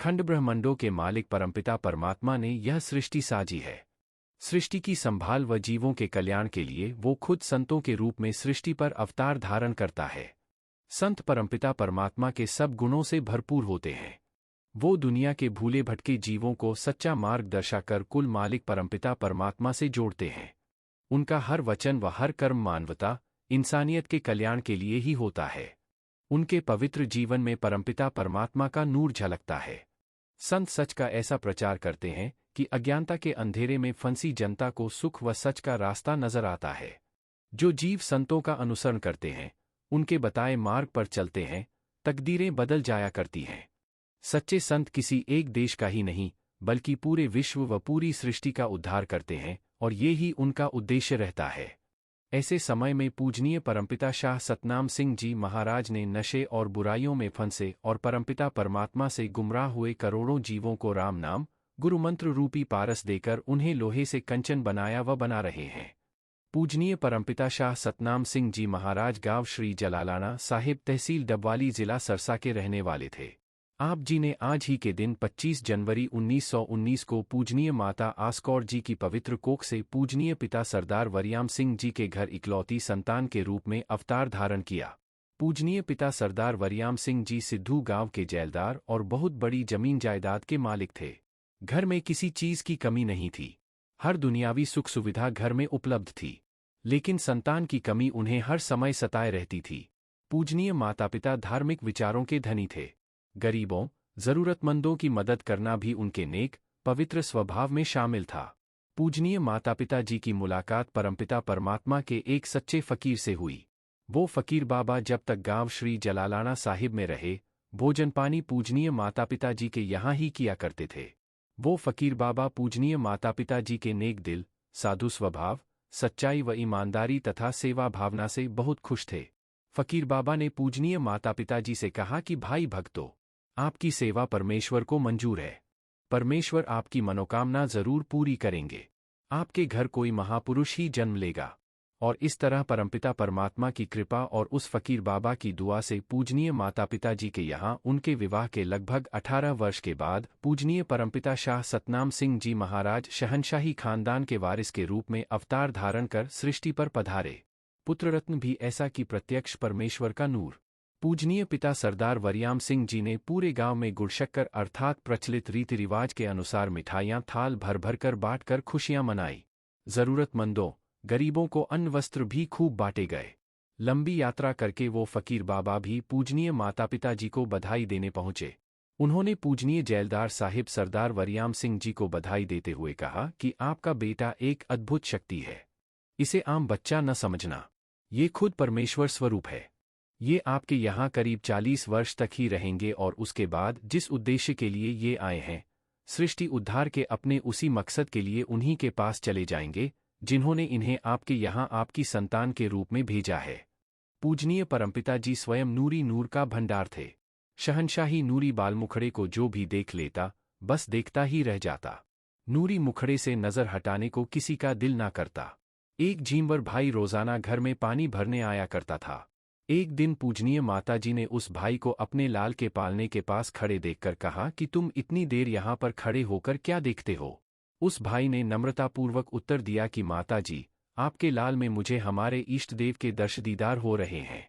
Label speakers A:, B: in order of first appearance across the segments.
A: अखंड ब्रह्मांडों के मालिक परमपिता परमात्मा ने यह सृष्टि साजी है। सृष्टि की संभाल व जीवों के कल्याण के लिए वो खुद संतों के रूप में सृष्टि पर अवतार धारण करता है। संत परमपिता परमात्मा के सब गुणों से भरपूर होते हैं। वो दुनिया के भूले भटके जीवों को सच्चा मार्ग दर्शाकर कुल मालिक परमपिता परमात्मा से जोड़ते हैं। उनका हर वचन व हर कर्म मानवता, इंसानियत के कल्याण के लिए ही होता है। उनके पवित्र जीवन में परमपिता परमात्मा का नूर झलकता है। संत सच का ऐसा प्रचार करते हैं कि अज्ञानता के अंधेरे में फंसी जनता को सुख व सच का रास्ता नजर आता है। जो जीव संतों का अनुसरण करते हैं, उनके बताए मार्ग पर चलते हैं, तकदीरें बदल जाया करती हैं। सच्चे संत किसी एक देश का ही नहीं, बल्कि पूरे विश्व व पूरी सृष्टि का उद्धार करते हैं, और ये ही उनका उद्देश्य रहता है। ऐसे समय में पूजनीय परमपिता शाह सतनाम सिंह जी महाराज ने नशे और बुराइयों में फंसे और परमपिता परमात्मा से गुमराह हुए करोड़ों जीवों को राम नाम, गुरु मंत्र रूपी पारस देकर उन्हें लोहे से कंचन बनाया व बना रहे हैं। पूजनीय परमपिता शाह सतनाम सिंह जी महाराज गांव श्री जलालाना साहिब तहसील डबवाली जिला सरसा के रहने वाले थे। आप जी ने आज ही के दिन 25 जनवरी 1919 को पूजनीय माता आसकौर जी की पवित्र कोख से पूजनीय पिता सरदार वरियाम सिंह जी के घर इकलौती संतान के रूप में अवतार धारण किया। पूजनीय पिता सरदार वरियाम सिंह जी सिद्धू गांव के जैलदार और बहुत बड़ी जमीन जायदाद के मालिक थे। घर में किसी चीज की कमी नहीं थी। हर दुनियावी सुख सुविधा घर में उपलब्ध थी, लेकिन संतान की कमी उन्हें हर समय सताए रहती थी। पूजनीय माता पिता धार्मिक विचारों के धनी थे। गरीबों, जरूरतमंदों की मदद करना भी उनके नेक, पवित्र स्वभाव में शामिल था। पूजनीय माता पिता जी की मुलाकात परमपिता परमात्मा के एक सच्चे फकीर से हुई। वो फकीर बाबा जब तक गांव श्री जलालाना साहिब में रहे, भोजन पानी पूजनीय माता पिता जी के यहाँ ही किया करते थे। वो फकीर बाबा पूजनीय माता पिता जी के नेक दिल, साधु स्वभाव, सच्चाई व ईमानदारी तथा सेवा भावना से बहुत खुश थे। फकीर बाबा ने पूजनीय माता पिता जी से कहा कि भाई भक्तों, आपकी सेवा परमेश्वर को मंजूर है। परमेश्वर आपकी मनोकामना जरूर पूरी करेंगे। आपके घर कोई महापुरुष ही जन्म लेगा। और इस तरह परमपिता परमात्मा की कृपा और उस फकीर बाबा की दुआ से पूजनीय माता पिता जी के यहाँ उनके विवाह के लगभग 18 वर्ष के बाद पूजनीय परमपिता शाह सतनाम सिंह जी महाराज शहंशाही खानदान के वारिस के रूप में अवतार धारण कर सृष्टि पर पधारे। पुत्ररत्न भी ऐसा कि प्रत्यक्ष परमेश्वर का नूर। पूजनीय पिता सरदार वरियाम सिंह जी ने पूरे गांव में गुड़शक्कर अर्थात प्रचलित रीति रिवाज के अनुसार मिठाइयां थाल भर भर कर बांट कर खुशियां मनाई। जरूरतमंदों, गरीबों को अन्न वस्त्र भी खूब बांटे गए। लंबी यात्रा करके वो फकीर बाबा भी पूजनीय माता पिता जी को बधाई देने पहुंचे। उन्होंने पूजनीय जैलदार साहिब सरदार वरियाम सिंह जी को बधाई देते हुए कहा कि आपका बेटा एक अद्भुत शक्ति है। इसे आम बच्चा न समझना, ये खुद परमेश्वर स्वरूप है। ये आपके यहाँ करीब 40 वर्ष तक ही रहेंगे और उसके बाद जिस उद्देश्य के लिए ये आए हैं, सृष्टि उद्धार के अपने उसी मकसद के लिए उन्हीं के पास चले जाएंगे जिन्होंने इन्हें आपके यहाँ आपकी संतान के रूप में भेजा है। पूजनीय परमपिता जी स्वयं नूरी नूर का भंडार थे। शहंशाही नूरी बालमुखड़े को जो भी देख लेता, बस देखता ही रह जाता। नूरी मुखड़े से नजर हटाने को किसी का दिल ना करता। एक झींवर भाई रोजाना घर में पानी भरने आया करता था। एक दिन पूजनीय माताजी ने उस भाई को अपने लाल के पालने के पास खड़े देखकर कहा कि तुम इतनी देर यहाँ पर खड़े होकर क्या देखते हो? उस भाई ने नम्रतापूर्वक उत्तर दिया कि माताजी, आपके लाल में मुझे हमारे इष्ट देव के दर्श दीदार हो रहे हैं।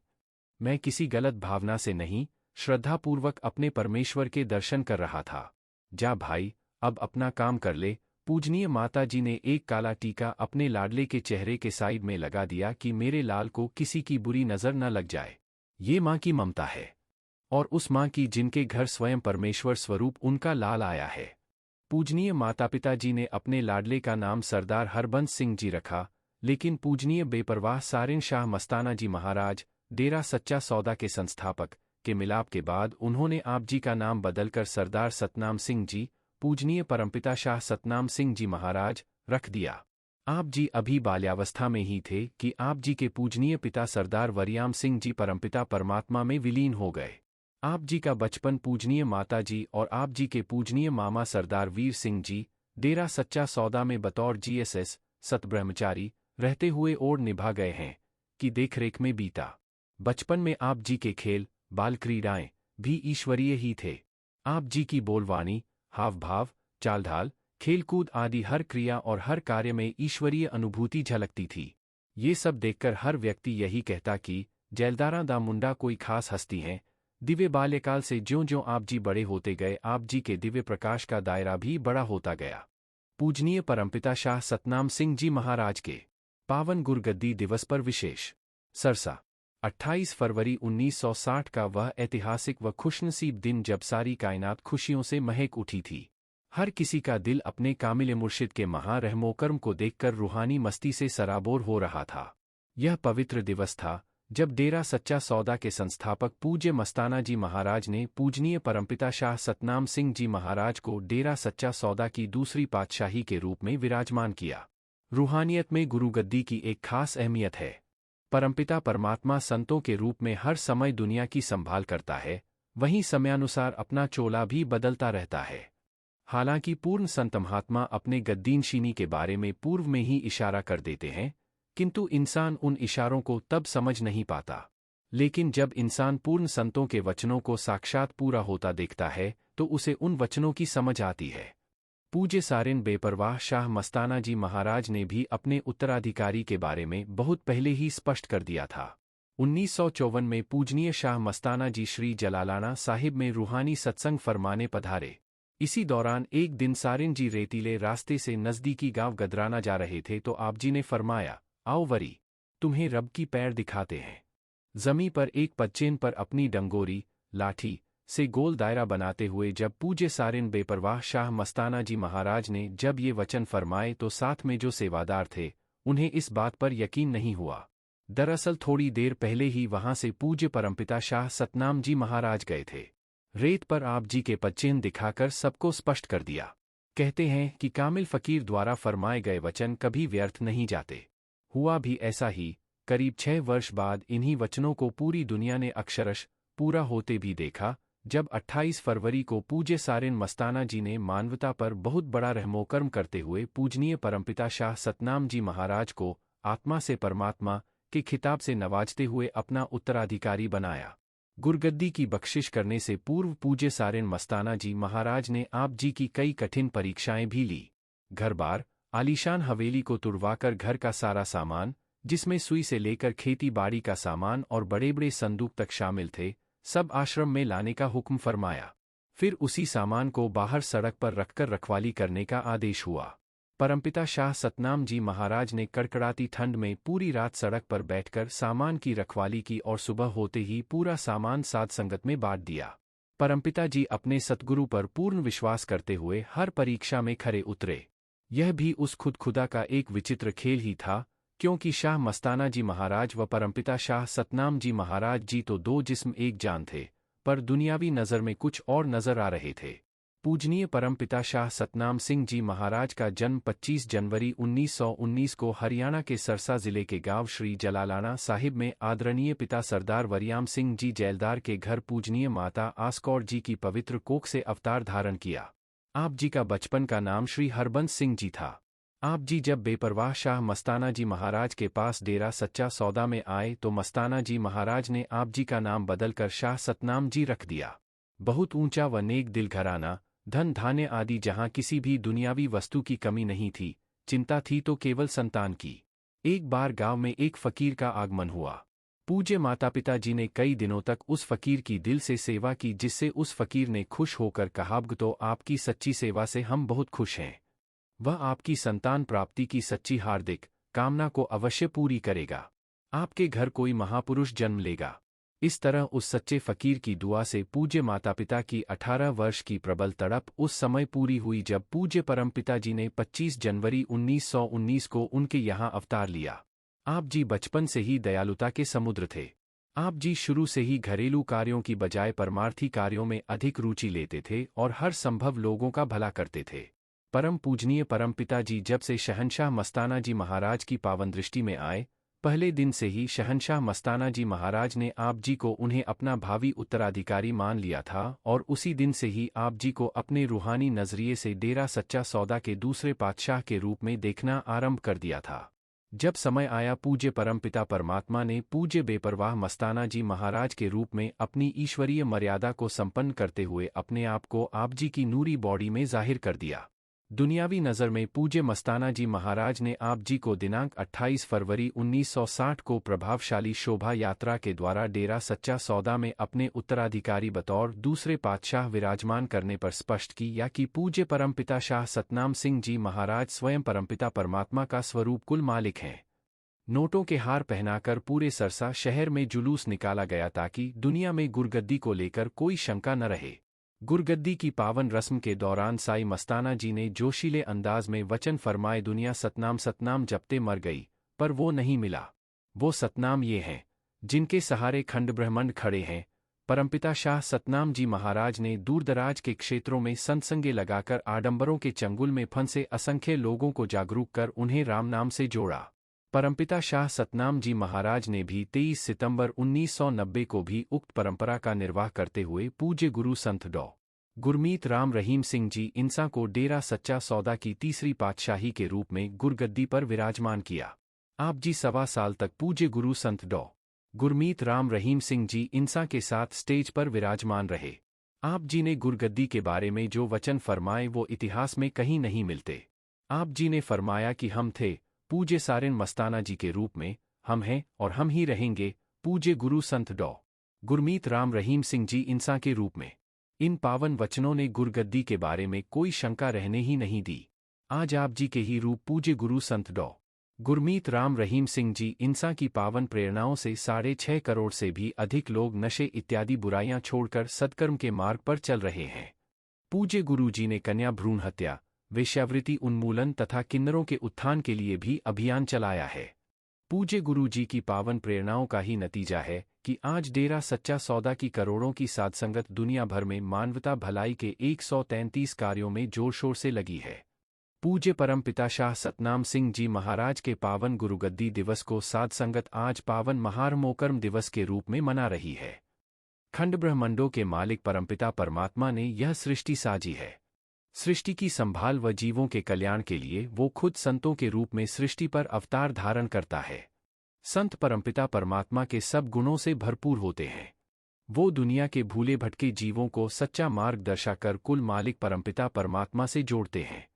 A: मैं किसी गलत भावना से नहीं, श्रद्धापूर्वक अपने परमेश्वर के दर्शन कर रहा था। जा भाई, अब अपना काम कर ले। पूजनीय माताजी ने एक काला टीका अपने लाडले के चेहरे के साइड में लगा दिया कि मेरे लाल को किसी की बुरी नजर न लग जाए। ये माँ की ममता है, और उस माँ की जिनके घर स्वयं परमेश्वर स्वरूप उनका लाल आया है। पूजनीय माता पिता जी ने अपने लाडले का नाम सरदार हरबंस सिंह जी रखा, लेकिन पूजनीय बेपरवाह सारिन शाह मस्ताना जी महाराज, डेरा सच्चा सौदा के संस्थापक, के मिलाप के बाद उन्होंने आप जी का नाम बदलकर सरदार सतनाम सिंह जी, पूजनीय परमपिता शाह सतनाम सिंह जी महाराज, रख दिया। आप जी अभी बाल्यावस्था में ही थे कि आप जी के पूजनीय पिता सरदार वरियाम सिंह जी परमपिता परमात्मा में विलीन हो गए। आप जी का बचपन पूजनीय माता जी और आप जी के पूजनीय मामा सरदार वीर सिंह जी, डेरा सच्चा सौदा में बतौर जीएसएस सतब्रह्मचारी रहते हुए ओर निभा गए हैं कि देखरेख में बीता। बचपन में आप जी के खेल, बाल क्रीड़ाएं भी ईश्वरीय ही थे। आप जी की बोलवाणी, हाव भाव, चाल ढाल, खेलकूद आदि हर क्रिया और हर कार्य में ईश्वरीय अनुभूति झलकती थी। ये सब देखकर हर व्यक्ति यही कहता कि जैलदारा दा मुंडा कोई खास हस्ती हैं। दिव्य बाल्यकाल से ज्यों-ज्यों आप जी बड़े होते गए, आप जी के दिव्य प्रकाश का दायरा भी बड़ा होता गया। पूजनीय परमपिता शाह सतनाम सिंह जी महाराज के पावन गुरगद्दी दिवस पर विशेष सरसा 28 फरवरी 1960 का वह ऐतिहासिक व खुशनसीब दिन जब सारी कायनात खुशियों से महक उठी थी। हर किसी का दिल अपने कामिल मुर्शिद के महारहमोकरम को देखकर रूहानी मस्ती से सराबोर हो रहा था। यह पवित्र दिवस था जब डेरा सच्चा सौदा के संस्थापक पूज्य मस्ताना जी महाराज ने पूजनीय परमपिता शाह सतनाम सिंह जी महाराज को डेरा सच्चा सौदा की दूसरी पातशाही के रूप में विराजमान किया। रूहानियत में गुरुगद्दी की एक खास अहमियत है। परमपिता परमात्मा संतों के रूप में हर समय दुनिया की संभाल करता है, वहीं समयानुसार अपना चोला भी बदलता रहता है। हालांकि पूर्ण संत महात्मा अपने गद्दीनशीनी के बारे में पूर्व में ही इशारा कर देते हैं, किंतु इंसान उन इशारों को तब समझ नहीं पाता। लेकिन जब इंसान पूर्ण संतों के वचनों को साक्षात पूरा होता देखता है तो उसे उन वचनों की समझ आती है। पूज्य सारिन बेपरवाह शाह मस्ताना जी महाराज ने भी अपने उत्तराधिकारी के बारे में बहुत पहले ही स्पष्ट कर दिया था। 1954 में पूजनीय शाह मस्ताना जी श्री जलालाना साहिब में रूहानी सत्संग फरमाने पधारे। इसी दौरान एक दिन सारिन जी रेतीले रास्ते से नज़दीकी गांव गदराना जा रहे थे तो आप जी ने फरमाया, आओ वरी, तुम्हें रब की पैर दिखाते हैं। जमी पर एक पच्चेन पर अपनी डंगोरी, लाठी से गोल दायरा बनाते हुए जब पूज्य सारिन बेपरवाह शाह मस्ताना जी महाराज ने जब ये वचन फरमाए तो साथ में जो सेवादार थे उन्हें इस बात पर यकीन नहीं हुआ। दरअसल थोड़ी देर पहले ही वहां से पूज्य परमपिता शाह सतनाम जी महाराज गए थे। रेत पर आप जी के पच्चेन दिखाकर सबको स्पष्ट कर दिया। कहते हैं कि कामिल फकीर द्वारा फरमाए गए वचन कभी व्यर्थ नहीं जाते। हुआ भी ऐसा ही। करीब 6 वर्ष बाद इन्हीं वचनों को पूरी दुनिया ने अक्षरश पूरा होते भी देखा, जब 28 फरवरी को पूज्य सारिन मस्ताना जी ने मानवता पर बहुत बड़ा रहमोकर्म करते हुए पूजनीय परमपिता शाह सतनाम जी महाराज को आत्मा से परमात्मा के खिताब से नवाजते हुए अपना उत्तराधिकारी बनाया। गुरगद्दी की बख्शिश करने से पूर्व पूज्य सारिन मस्ताना जी महाराज ने आप जी की कई कठिन परीक्षाएं भी ली। घर-बार, आलीशान हवेली को तुड़वाकर घर का सारा सामान, जिसमें सुई से लेकर खेती बाड़ी का सामान और बड़े-बड़े संदूक तक शामिल थे, सब आश्रम में लाने का हुक्म फरमाया। फिर उसी सामान को बाहर सड़क पर रखकर रखवाली करने का आदेश हुआ। परमपिता शाह सतनाम जी महाराज ने कड़कड़ाती ठंड में पूरी रात सड़क पर बैठकर सामान की रखवाली की और सुबह होते ही पूरा सामान साध संगत में बांट दिया। परमपिता जी अपने सतगुरु पर पूर्ण विश्वास करते हुए हर परीक्षा में खरे उतरे। यह भी उस खुदा का एक विचित्र खेल ही था, क्योंकि शाह मस्ताना जी महाराज व परमपिता शाह सतनाम जी महाराज जी तो दो जिस्म एक जान थे, पर दुनियावी नज़र में कुछ और नज़र आ रहे थे। पूजनीय परमपिता शाह सतनाम सिंह जी महाराज का जन्म 25 जनवरी 1919 को हरियाणा के सरसा जिले के गांव श्री जलालाना साहिब में आदरणीय पिता सरदार वरियाम सिंह जी जैलदार के घर पूजनीय माता आसकौर जी की पवित्र कोख से अवतार धारण किया। आप जी का बचपन का नाम श्री हरबंस सिंह जी था। आप जी जब बेपरवाह शाह मस्ताना जी महाराज के पास डेरा सच्चा सौदा में आए तो मस्ताना जी महाराज ने आप जी का नाम बदलकर शाह सतनाम जी रख दिया। बहुत ऊंचा व नेक दिल घराना, धन धान्य आदि जहां किसी भी दुनियावी वस्तु की कमी नहीं थी, चिंता थी तो केवल संतान की। एक बार गांव में एक फकीर का आगमन हुआ। पूज्य माता पिता जी ने कई दिनों तक उस फकीर की दिल से सेवा की, जिससे उस फकीर ने खुश होकर कहा, तो आपकी सच्ची सेवा से हम बहुत खुश हैं। वह आपकी संतान प्राप्ति की सच्ची हार्दिक कामना को अवश्य पूरी करेगा। आपके घर कोई महापुरुष जन्म लेगा। इस तरह उस सच्चे फकीर की दुआ से पूज्य माता पिता की 18 वर्ष की प्रबल तड़प उस समय पूरी हुई जब पूज्य परमपिता जी ने 25 जनवरी 1919 को उनके यहाँ अवतार लिया। आप जी बचपन से ही दयालुता के समुद्र थे। आप जी शुरू से ही घरेलू कार्यों की बजाय परमार्थी कार्यों में अधिक रुचि लेते थे और हर संभव लोगों का भला करते थे। परम पूजनीय परमपिता जी जब से शहंशाह मस्ताना जी महाराज की पावन दृष्टि में आए, पहले दिन से ही शहंशाह मस्ताना जी महाराज ने आप जी को उन्हें अपना भावी उत्तराधिकारी मान लिया था और उसी दिन से ही आप जी को अपने रूहानी नजरिए से डेरा सच्चा सौदा के दूसरे पातशाह के रूप में देखना आरंभ कर दिया था। जब समय आया, पूज्य परमपिता परमात्मा ने पूज्य बेपरवाह मस्ताना जी महाराज के रूप में अपनी ईश्वरीय मर्यादा को संपन्न करते हुए अपने आप को आप जी की नूरी बॉडी में जाहिर कर दिया। दुनियावी नज़र में पूज्य मस्ताना जी महाराज ने आप जी को दिनांक 28 फरवरी 1960 को प्रभावशाली शोभा यात्रा के द्वारा डेरा सच्चा सौदा में अपने उत्तराधिकारी बतौर दूसरे पातशाह विराजमान करने पर स्पष्ट किया कि पूज्य परमपिता शाह सतनाम सिंह जी महाराज स्वयं परमपिता परमात्मा का स्वरूप कुल मालिक हैं। नोटों के हार पहनाकर पूरे सरसा शहर में जुलूस निकाला गया ताकि दुनिया में गुरगद्दी को लेकर कोई शंका न रहे। गुरगद्दी की पावन रस्म के दौरान साई मस्ताना जी ने जोशीले अंदाज में वचन फरमाए, दुनिया सतनाम सतनाम जपते मर गई, पर वो नहीं मिला। वो सतनाम ये हैं जिनके सहारे खंड ब्रह्मांड खड़े हैं। परमपिता शाह सतनाम जी महाराज ने दूरदराज के क्षेत्रों में संतसंगे लगाकर आडंबरों के चंगुल में फंसे असंख्य लोगों को जागरूक कर उन्हें राम नाम से जोड़ा। परमपिता शाह सतनाम जी महाराज ने भी 23 सितंबर 1990 को भी उक्त परंपरा का निर्वाह करते हुए पूज्य गुरु संत डॉ. गुरमीत राम रहीम सिंह जी इंसा को डेरा सच्चा सौदा की तीसरी पातशाही के रूप में गुरगद्दी पर विराजमान किया। आप जी 1.25 साल तक पूज्य गुरु संत डॉ. गुरमीत राम रहीम सिंह जी इंसा के साथ स्टेज पर विराजमान रहे। आप जी ने गुरगद्दी के बारे में जो वचन फरमाए वो इतिहास में कहीं नहीं मिलते। आप जी ने फरमाया कि हम थे पूज्य सारिन मस्ताना जी के रूप में, हम हैं और हम ही रहेंगे पूज्य गुरु संत डॉ. गुरमीत राम रहीम सिंह जी इंसा के रूप में। इन पावन वचनों ने गुरगद्दी के बारे में कोई शंका रहने ही नहीं दी। आज आप जी के ही रूप पूज्य गुरु संत डॉ. गुरमीत राम रहीम सिंह जी इंसा की पावन प्रेरणाओं से 6.5 करोड़ से भी अधिक लोग नशे इत्यादि बुराइयां छोड़कर सत्कर्म के मार्ग पर चल रहे हैं। पूज्य गुरु जी ने कन्या भ्रूण हत्या, वेश्यावृत्ति उन्मूलन तथा किन्नरों के उत्थान के लिए भी अभियान चलाया है। पूज्य गुरु जी की पावन प्रेरणाओं का ही नतीजा है कि आज डेरा सच्चा सौदा की करोड़ों की साधसंगत दुनिया भर में मानवता भलाई के 133 कार्यों में जोर शोर से लगी है। पूज्य परमपिता शाह सतनाम सिंह जी महाराज के पावन गुरुगद्दी दिवस को साधसंगत आज पावन महारमोकर्म दिवस के रूप में मना रही है। खंड ब्रह्मंडों के मालिक परमपिता परमात्मा ने यह सृष्टि साजी है। सृष्टि की संभाल व जीवों के कल्याण के लिए वो खुद संतों के रूप में सृष्टि पर अवतार धारण करता है। संत परमपिता परमात्मा के सब गुणों से भरपूर होते हैं। वो दुनिया के भूले भटके जीवों को सच्चा मार्ग दर्शाकर कुल मालिक परमपिता परमात्मा से जोड़ते हैं।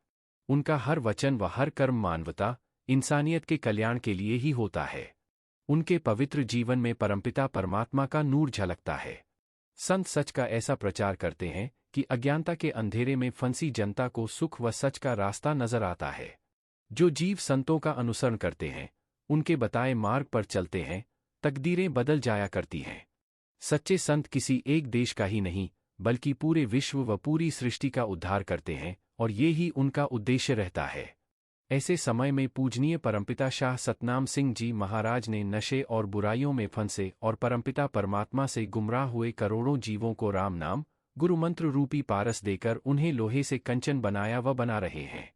A: उनका हर वचन व हर कर्म मानवता, इंसानियत के कल्याण के लिए ही होता है। उनके पवित्र जीवन में परमपिता परमात्मा का नूर झलकता है। संत सच का ऐसा प्रचार करते हैं कि अज्ञानता के अंधेरे में फंसी जनता को सुख व सच का रास्ता नजर आता है। जो जीव संतों का अनुसरण करते हैं, उनके बताए मार्ग पर चलते हैं, तकदीरें बदल जाया करती हैं। सच्चे संत किसी एक देश का ही नहीं, बल्कि पूरे विश्व व पूरी सृष्टि का उद्धार करते हैं और ये ही उनका उद्देश्य रहता है। ऐसे समय में पूजनीय परमपिता शाह सतनाम सिंह जी महाराज ने नशे और बुराइयों में फंसे और परमपिता परमात्मा से गुमराह हुए करोड़ों जीवों को राम नाम गुरु मंत्र रूपी पारस देकर उन्हें लोहे से कंचन बनाया व बना रहे हैं।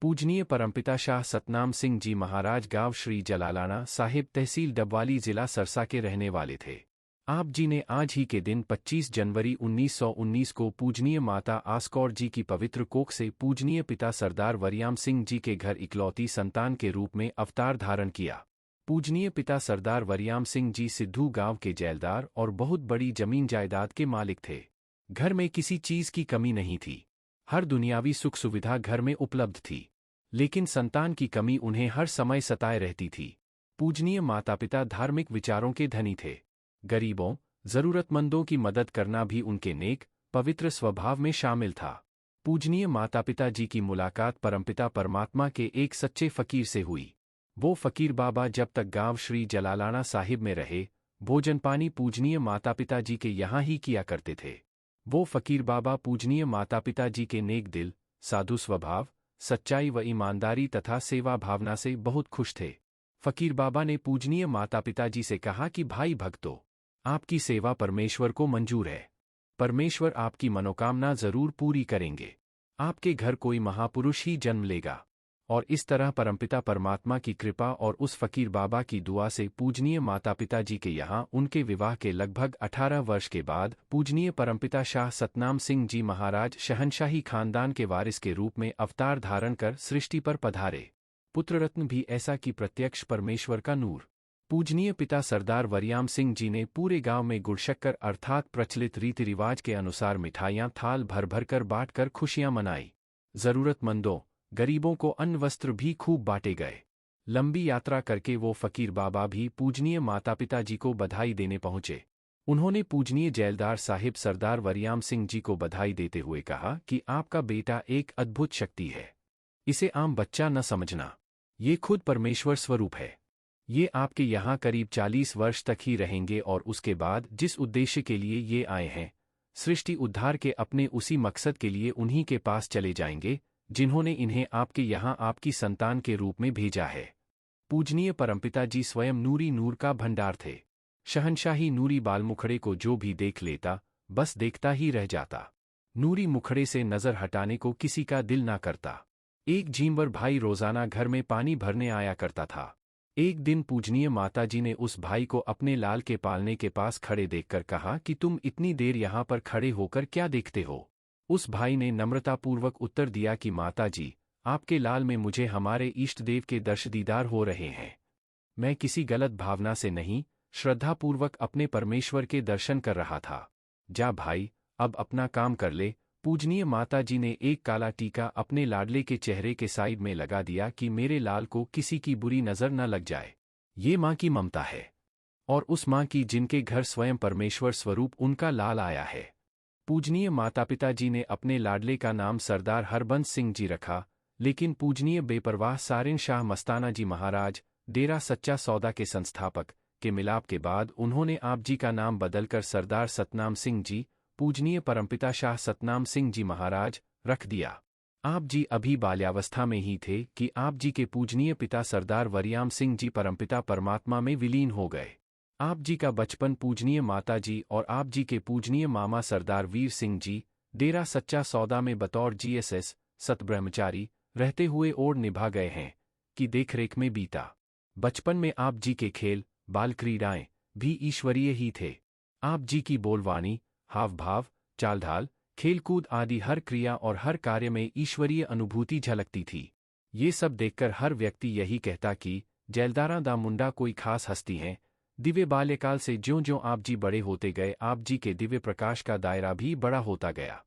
A: पूजनीय परमपिता शाह सतनाम सिंह जी महाराज गांव श्री जलालाना साहिब तहसील डबवाली जिला सरसा के रहने वाले थे। आप जी ने आज ही के दिन 25 जनवरी 1919 को पूजनीय माता आसकौर जी की पवित्र कोख से पूजनीय पिता सरदार वरियाम सिंह जी के घर इकलौती संतान के रूप में अवतार धारण किया। पूजनीय पिता सरदार वरियाम सिंह जी सिद्धू गांव के जैलदार और बहुत बड़ी जमीन जायदाद के मालिक थे। घर में किसी चीज की कमी नहीं थी। हर दुनियावी सुख सुविधा घर में उपलब्ध थी, लेकिन संतान की कमी उन्हें हर समय सताए रहती थी। पूजनीय माता पिता धार्मिक विचारों के धनी थे। गरीबों, जरूरतमंदों की मदद करना भी उनके नेक, पवित्र स्वभाव में शामिल था। पूजनीय माता पिता जी की मुलाकात परमपिता परमात्मा के एक सच्चे फकीर से हुई। वो फकीर बाबा जब तक गांव श्री जलालाना साहिब में रहे, भोजन पानी पूजनीय माता पिता जी के यहाँ ही किया करते थे। वो फकीर बाबा पूजनीय माता पिता जी के नेक दिल, साधु स्वभाव, सच्चाई व ईमानदारी तथा सेवा भावना से बहुत खुश थे। फकीर बाबा ने पूजनीय माता पिता जी से कहा कि भाई भक्तों, आपकी सेवा परमेश्वर को मंजूर है। परमेश्वर आपकी मनोकामना जरूर पूरी करेंगे। आपके घर कोई महापुरुष ही जन्म लेगा। और इस तरह परमपिता परमात्मा की कृपा और उस फकीर बाबा की दुआ से पूजनीय माता पिता जी के यहाँ उनके विवाह के लगभग 18 वर्ष के बाद पूजनीय परमपिता शाह सतनाम सिंह जी महाराज शहंशाही खानदान के वारिस के रूप में अवतार धारण कर सृष्टि पर पधारे। पुत्ररत्न भी ऐसा कि प्रत्यक्ष परमेश्वर का नूर। पूजनीय पिता सरदार वरियाम सिंह जी ने पूरे गांव में गुड़शक्कर अर्थात प्रचलित रीति रिवाज के अनुसार मिठाइयां थाल भर भर कर बांट कर खुशियां मनाई। जरूरतमंदों, गरीबों को अन्न वस्त्र भी खूब बांटे गए। लंबी यात्रा करके वो फकीर बाबा भी पूजनीय माता पिता जी को बधाई देने पहुंचे। उन्होंने पूजनीय जैलदार साहिब सरदार वरियाम सिंह जी को बधाई देते हुए कहा कि आपका बेटा एक अद्भुत शक्ति है। इसे आम बच्चा न समझना, ये खुद परमेश्वर स्वरूप है। ये आपके यहाँ करीब 40 वर्ष तक ही रहेंगे और उसके बाद जिस उद्देश्य के लिए ये आए हैं, सृष्टि उद्धार के अपने उसी मकसद के लिए उन्हीं के पास चले जाएंगे जिन्होंने इन्हें आपके यहाँ आपकी संतान के रूप में भेजा है। पूजनीय परमपिता जी स्वयं नूरी नूर का भंडार थे। शहंशाही नूरी बालमुखड़े को जो भी देख लेता, बस देखता ही रह जाता। नूरी मुखड़े से नजर हटाने को किसी का दिल ना करता। एक झींवर भाई रोजाना घर में पानी भरने आया करता था। एक दिन पूजनीय माताजी ने उस भाई को अपने लाल के पालने के पास खड़े देखकर कहा कि तुम इतनी देर यहाँ पर खड़े होकर क्या देखते हो। उस भाई ने नम्रतापूर्वक उत्तर दिया कि माताजी, आपके लाल में मुझे हमारे इष्ट देव के दीदार हो रहे हैं। मैं किसी गलत भावना से नहीं, श्रद्धापूर्वक अपने परमेश्वर के दर्शन कर रहा था। जा भाई, अब अपना काम कर ले। पूजनीय माताजी ने एक काला टीका अपने लाडले के चेहरे के साइड में लगा दिया कि मेरे लाल को किसी की बुरी नजर न लग जाए। ये माँ की ममता है, और उस माँ की जिनके घर स्वयं परमेश्वर स्वरूप उनका लाल आया है। पूजनीय माता पिता जी ने अपने लाडले का नाम सरदार हरबंस सिंह जी रखा, लेकिन पूजनीय बेपरवाह सारिन शाह मस्ताना जी महाराज, डेरा सच्चा सौदा के संस्थापक, के मिलाप के बाद उन्होंने आप जी का नाम बदलकर सरदार सतनाम सिंह जी, पूजनीय परमपिता शाह सतनाम सिंह जी महाराज, रख दिया। आप जी अभी बाल्यावस्था में ही थे कि आप जी के पूजनीय पिता सरदार वरियाम सिंह जी परमपिता परमात्मा में विलीन हो गए। आप जी का बचपन पूजनीय माता जी और आप जी के पूजनीय मामा सरदार वीर सिंह जी, डेरा सच्चा सौदा में बतौर GSS सत ब्रह्मचारी रहते हुए ओर निभा गए हैं कि देखरेख में बीता। बचपन में आप जी के खेल, बाल क्रीड़ाएं भी ईश्वरीय ही थे। आप जी की बोलवाणी, हाव भाव, चाल ढाल, खेलकूद आदि हर क्रिया और हर कार्य में ईश्वरीय अनुभूति झलकती थी। ये सब देखकर हर व्यक्ति यही कहता कि जैलदारा दा मुंडा कोई खास हस्ती हैं। दिव्य बाल्यकाल से ज्यों ज्यों आप जी बड़े होते गए, आप जी के दिव्य प्रकाश का दायरा भी बड़ा होता गया।